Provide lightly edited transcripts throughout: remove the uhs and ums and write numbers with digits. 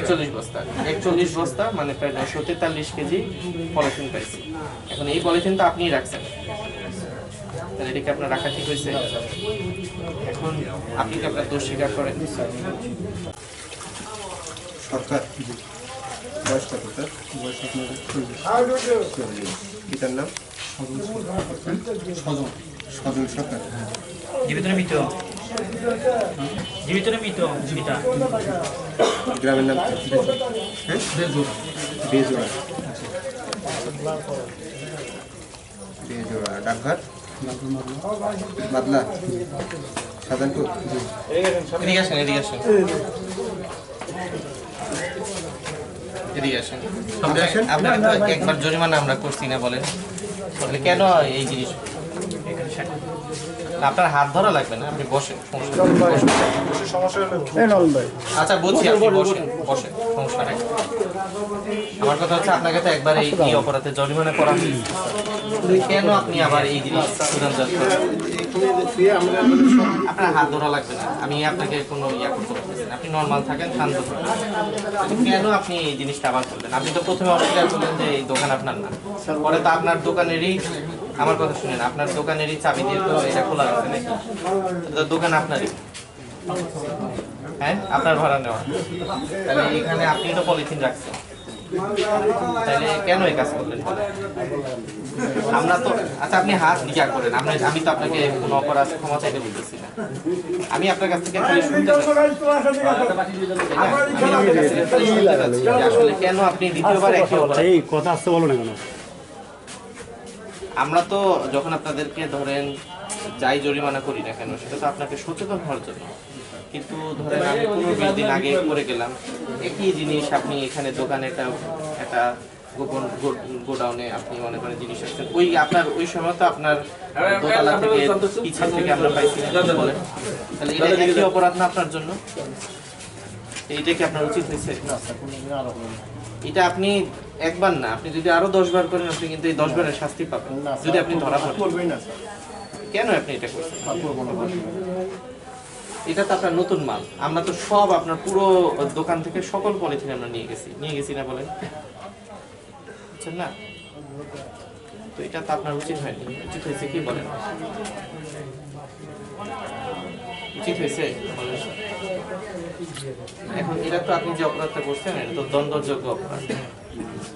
41 বস্তা 41 বস্তা মানে প্রায় 943 কেজি পলিথিন পাইছি। এখন এই পলিথিন তো আপনিই রাখছেন, তাহলে এটা কি আপনার রাখা ঠিক হয়েছে? এখন আপনি কি আপনার দোষ স্বীকার করেন? সরকার বয়স কত স্যার? বয়স পিতার নাম সজল সরকার। জীবিত না মৃত? জীবিত না মৃত? পিতা গ্রামের নাম হ্যাঁ বেজোড়া। বেজোড়া ডাকঘাট বাদলা সাধারণপুর। এদিকে আসেন, এদিকে আসেন, এদিকে আসেন। আপনার একবার জরিমানা আমরা করছি না বলেন, তাহলে কেন এই জিনিস? আপনার হাত ধরা লাগবে না, আপনি বসেন, আচ্ছা বলছি, আপনি বসেন বসেন, সমস্যা নেই। আমার কথা হচ্ছে আপনাকে তো একবার এই অপরাধে জরিমানা করা হয়েছে, কেন আপনি আবার এই জিনিস সুদানজাত করেন? আপনার হাত ধরা লাগবে না, আমি আপনাকে কোনো ইয়া করতে পারতেছি না, আপনি নর্মাল থাকেন, শান্ত থাকেন। কেন আপনি এই জিনিসটা আবার করলেন? আপনি তো প্রথমে অস্বীকার করলেন যে এই দোকান আপনার না, পরে তো আপনার দোকানেরই, আমার কথা শুনেন, আপনার দোকানেরই চাবি দিয়ে তো এটা খোলা আছে নাকি? দোকান আপনারই, হ্যাঁ আপনার ভাড়া নেওয়া, তাহলে এখানে আপনি তো পলিথিন রাখছেন, তাহলে কেন এই কাজ করলেন? আমরা তো, আচ্ছা আপনি হাত বিচার করেন, আমি তো আপনাকে কোনো অপরাধ ক্ষমা চাইতে বলতেছি না, আমি আপনার কাছ থেকে খালি শুনতে চাচ্ছি, আসলে কেন আপনি দ্বিতীয়বার একই অপরাধ? কথা আসতে বলো না কেন? আমরা তো যখন আপনাদেরকে ধরেন যাই জরিমানা করি না কেন, সেটা তো আপনাকে সচেতন হওয়ার জন্য, কিন্তু ধরেন আমি 15-20 দিন আগে করে গেলাম একই জিনিস, আপনি এখানে দোকানে একটা গোপন গোডাউনে আপনি অনেক অনেক জিনিস আসছেন, ওই আপনার ওই সময় তো আপনার দোতলা থেকে পিছন থেকে আমরা পাইছি না, বলেন, তাহলে এটা একই অপরাধ না আপনার জন্য? এইটা কি আপনার উচিত হয়েছে? এটা আপনি একবার না, আপনি যদি আরো 10 বার করেন, আপনি কিন্তু এই 10 বারের শাস্তি পাবেন যদি আপনি ধরা পড়েন। কেন আপনি এটা করছেন? এটা তো আপনার নতুন মাল, আমরা তো সব আপনার পুরো দোকান থেকে সকল পলিথিন আমরা নিয়ে গেছি না বলেন, বুঝছেন না? তো এটা তো আপনার উচিত হয়নি, উচিত হয়েছে কি বলেন? উচিত হয়েছে বলেন। এখন এটা তো আপনি যে অপরাধটা করছেন, এটা তো দণ্ডযোগ্য অপরাধ,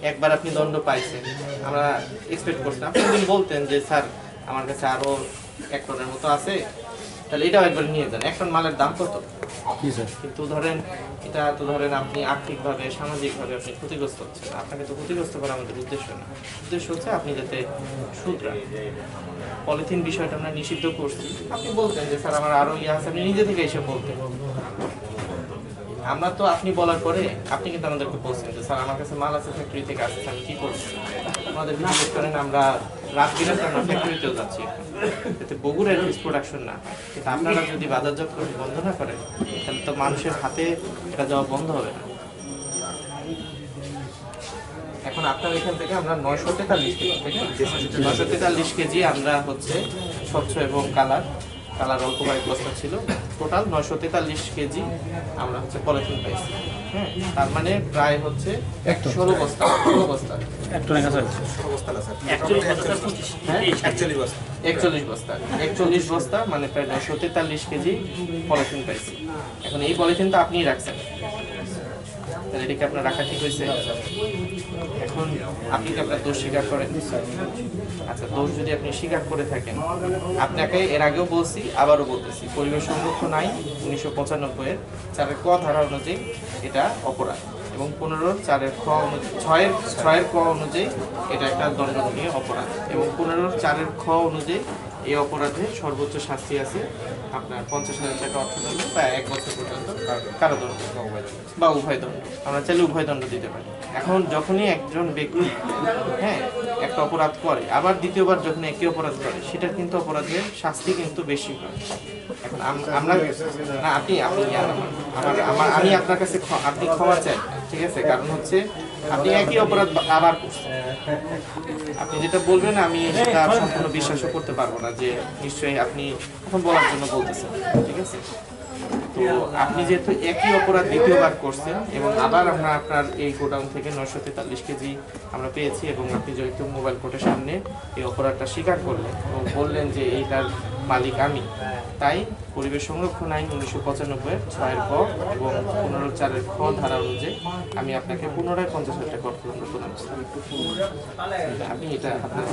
একবার আপনি দণ্ড পাইছেন, আমরা এক্সপেক্ট করছিলাম আপনি যদি বলতেন যে স্যার আমার কাছে আরো 1 টনের মতো আছে, তাহলে এটাও একবার নিয়ে যান, 1 টন মালের দাম কত? কিন্তু ধরেন এটা তো ধরেন আপনি আর্থিকভাবে সামাজিকভাবে আপনি ক্ষতিগ্রস্ত হচ্ছেন, আপনাকে তো ক্ষতিগ্রস্ত করা আমাদের উদ্দেশ্য না, উদ্দেশ্য হচ্ছে আপনি যাতে শুধরান। পলিথিন বিষয়টা আমরা নিষিদ্ধ করছি, আপনি বলতেন যে স্যার আমার আরো ইয়ে আছে, আপনি নিজে থেকে এসে বলতেন। আমরা তো আপনি বলার পরে আপনি কিন্তু আমাদেরকে বলছেন যে স্যার আমার কাছে মাল আছে ফ্যাক্টরি থেকে আসছে, আমি কি করবো? আমাদের বিশেষ করেন আমরা রাত বিরাত আমরা ফ্যাক্টরিতেও যাচ্ছি, যাতে বগুড়ার প্রোডাকশন না হয়, কিন্তু আপনারা যদি বাজারজাত করে বন্ধ না করেন, তাহলে তো মানুষের হাতে এটা যাওয়া বন্ধ হবে না। এখন আপনার এখান থেকে আমরা 943 কেজি, 943 কেজি আমরা হচ্ছে স্বচ্ছ এবং কালার অল্প কয়েক বস্তা ছিল, টোটাল 943 কেজি আমরা হচ্ছে পলিথিন পাইছি। হ্যাঁ, তার মানে প্রায় হচ্ছে 16 বস্তা 41 বস্তা মানে প্রায় 943 কেজি পলিথিন পাইছি। এখন এই পলিথিন তো আপনিই রাখছেন, তাহলে এটা কি আপনার রাখা ঠিক হয়েছে? এখন আপনি কি আপনার দোষ স্বীকার করেন? আচ্ছা, দোষ যদি আপনি স্বীকার করে থাকেন, আপনাকে এর আগেও বলছি আবারও বলতেছি, পরিবেশ সংরক্ষণ আইন 1995-এর 4 ক ধারা অনুযায়ী এটা অপরাধ, এবং 15-4 ক অনুযায়ী এটা একটা দণ্ডনীয় অপরাধ, এবং 15-4 খ অনুযায়ী এই অপরাধে সর্বোচ্চ শাস্তি আছে আপনার 50,000 টাকা অর্থদণ্ড বা 1 বছর পর্যন্ত কারাদণ্ড বা উভয় দণ্ড, আমরা চাইলে উভয় দণ্ড দিতে পারি। এখন যখনই একজন ব্যক্তি একটা অপরাধ করে, আবার দ্বিতীয়বার যখন একই অপরাধ করে, সেটা কিন্তু অপরাধের শাস্তি কিন্তু বেশি হয়। এখন আমরা না, আমি আপনার কাছে আপনি ক্ষমা চাই, ঠিক আছে? কারণ হচ্ছে আপনি একই অপরাধ আবার করছেন, আপনি যেটা বলবেন আমি সেটা সম্পূর্ণ বিশ্বাসও করতে পারবো না যে নিশ্চয়ই আপনি এখন বলার জন্য বলতেছেন, ঠিক আছে? তো আপনি যেহেতু একই অপরাধ দ্বিতীয়বার করছেন এবং আবার আমরা আপনার এই গোডাউন থেকে 943 কেজি আমরা পেয়েছি এবং আপনি যেহেতু মোবাইল কোর্টের সামনে এই অপরাধটা স্বীকার করলেন এবং বললেন যে এইটার মালিক আমি, তাই পরিবেশ সংরক্ষণ আইন 1995 6 ক এবং 15 খ ধারা অনুযায়ী আমি আপনাকে পুনরায় 50,000 টাকা অর্থদণ্ড প্রদান করছি। আমি এটা আপনার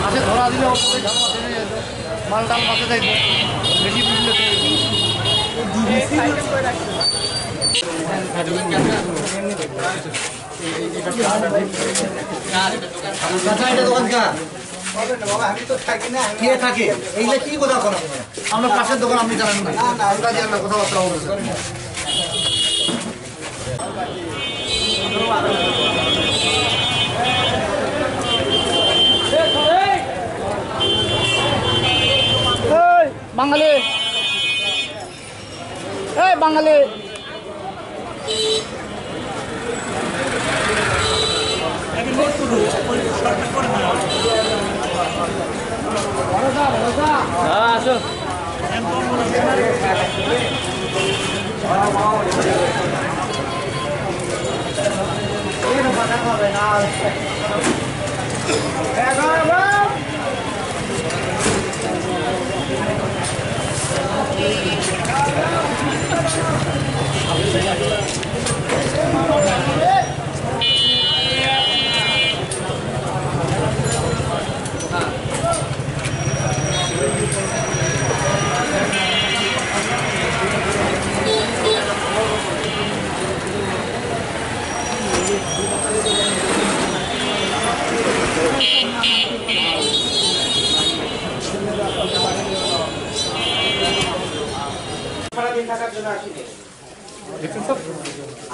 মাছে ধরা দিলে মাল টাল মাছে যাইব বেশি বুঝলে আমরা পাশের দোকান আপনি জানেন না কথাবার্তা বাঙালি এই বাঙালি আসো সারাদিন থাকার জন্য আসিনি।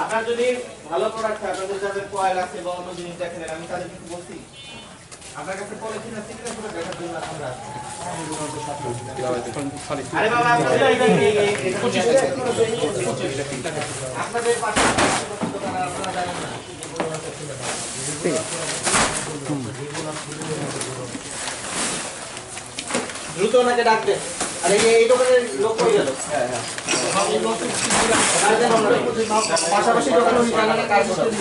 আপনার যদি ভালো প্রোডাক্ট হয়, আপনাদের যাদের কয়েল আছে বা অন্য জিনিস দেখেন, আমি তাদের কিছু বলছি। আপনার কাছে পলিথিন আছে কিনা সেটা দেখার জন্য আমরা আরে বাবা আপনাদের আপনাদের পাশে আপনারা জানেন না। দ্রুত ওনাকে ডাকবেন। আরে এই দোকানের লোক কই গেল? হ্যাঁ হ্যাঁ পাশাপাশি দোকানে উনি কানাডা কাজ করতেন।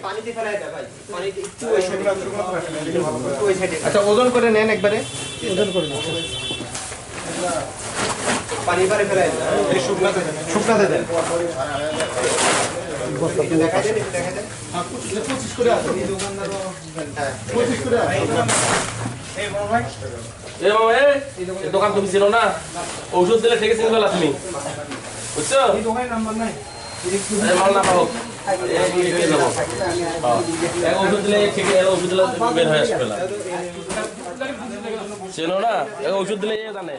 পানিতে ফেলাই দে ভাই, পানিতে একটু ওই সাইডে, একটু ওই সাইডে। আচ্ছা ওজন করে নেন একবারে, ওজন করে নেন। পানি পারে ফেলাই দেন, এই শুকনাতে দেন, শুকনাতে দেন। দেখা যায় দেখা যায়। 25 করে আছে এই দোকানদারও। হ্যাঁ 25 করে আছে। এই বড় ভাই এ মামা এই দোকান তুমি ছিল না, ঔষধ দিলে ঠিক আছে বলা তুমি বুঝছো? এই দোকানের নাম্বার নাই। মাল না পাবো ঔষধ দিলে ঠিক ঔষধ দিলে বের হয়ে আসবে না, চেনো না ঔষধ দিলে জানে।